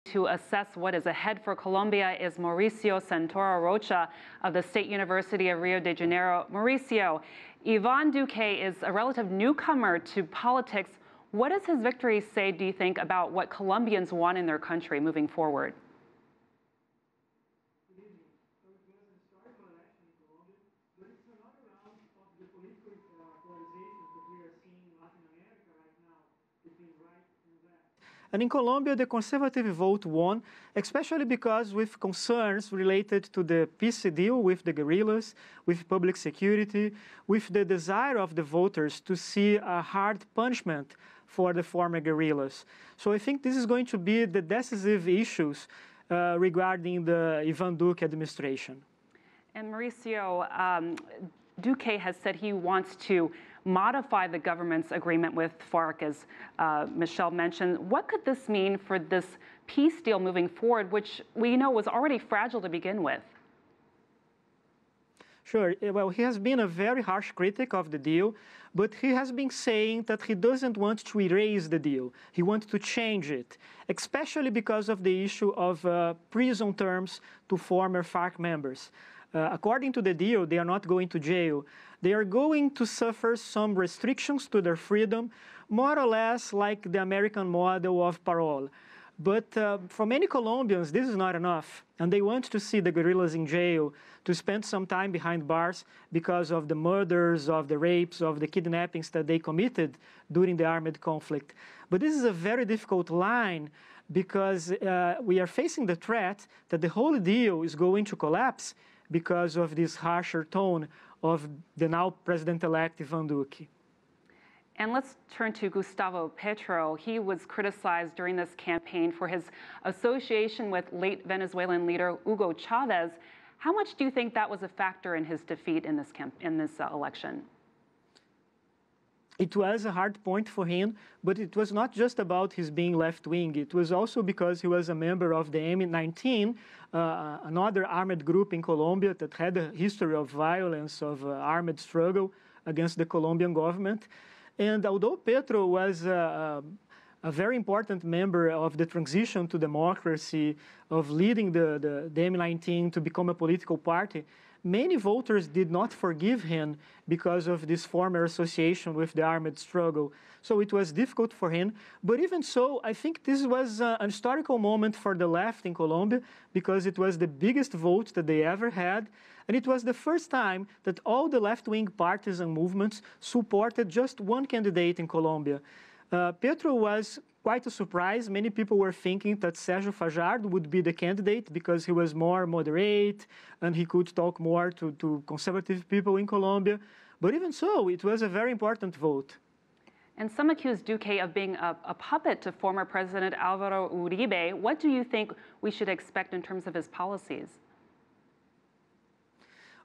To assess what is ahead for Colombia is Mauricio Santoro Rocha of the State University of Rio de Janeiro. Mauricio, Iván Duque is a relative newcomer to politics. What does his victory say, do you think, about what Colombians want in their country moving forward? And in Colombia, the conservative vote won, especially because with concerns related to the peace deal with the guerrillas, with public security, with the desire of the voters to see a hard punishment for the former guerrillas. So I think this is going to be the decisive issues regarding the Iván Duque administration. And Mauricio, Duque has said he wants to modify the government's agreement with FARC, as Michelle mentioned. What could this mean for this peace deal moving forward, which we know was already fragile to begin with? Sure. Well, he has been a very harsh critic of the deal, but he has been saying that he doesn't want to erase the deal. He wants to change it, especially because of the issue of prison terms to former FARC members. According to the deal, they are not going to jail. They are going to suffer some restrictions to their freedom, more or less like the American model of parole. But for many Colombians, this is not enough. And they want to see the guerrillas in jail, to spend some time behind bars because of the murders, of the rapes, of the kidnappings that they committed during the armed conflict. But this is a very difficult line because we are facing the threat that the whole deal is going to collapse because of this harsher tone of the now President-elect Iván Duque. And let's turn to Gustavo Petro. He was criticized during this campaign for his association with late Venezuelan leader Hugo Chavez. How much do you think that was a factor in his defeat in this election? It was a hard point for him, but it was not just about his being left-wing. It was also because he was a member of the M19, another armed group in Colombia that had a history of violence, of armed struggle against the Colombian government. And although Petro was a very important member of the transition to democracy, of leading the M19 to become a political party, many voters did not forgive him because of this former association with the armed struggle. So it was difficult for him. But even so, I think this was an historical moment for the left in Colombia because it was the biggest vote that they ever had. And it was the first time that all the left-wing parties and movements supported just one candidate in Colombia. Petro was quite a surprise. Many people were thinking that Sergio Fajardo would be the candidate because he was more moderate and he could talk more to conservative people in Colombia. But even so, it was a very important vote. And some accuse Duque of being a puppet to former President Álvaro Uribe. What do you think we should expect in terms of his policies?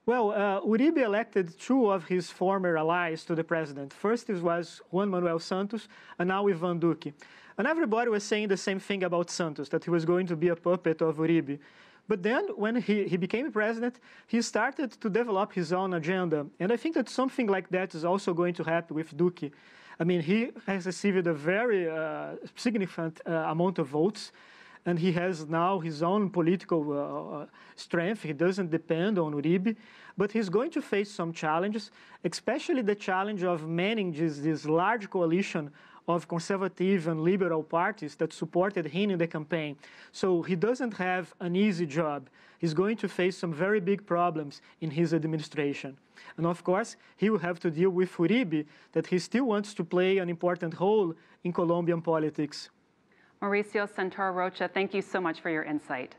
Well, Uribe elected two of his former allies to the president. First it was Juan Manuel Santos, and now Iván Duque. And everybody was saying the same thing about Santos, that he was going to be a puppet of Uribe. But then, when he became president, he started to develop his own agenda. And I think that something like that is also going to happen with Duque. I mean, he has received a very significant amount of votes. And he has now his own political strength. He doesn't depend on Uribe. But he's going to face some challenges, especially the challenge of managing this large coalition of conservative and liberal parties that supported him in the campaign. So he doesn't have an easy job. He's going to face some very big problems in his administration. And of course, he will have to deal with Uribe, that he still wants to play an important role in Colombian politics. Mauricio Santoro Rocha, thank you so much for your insight.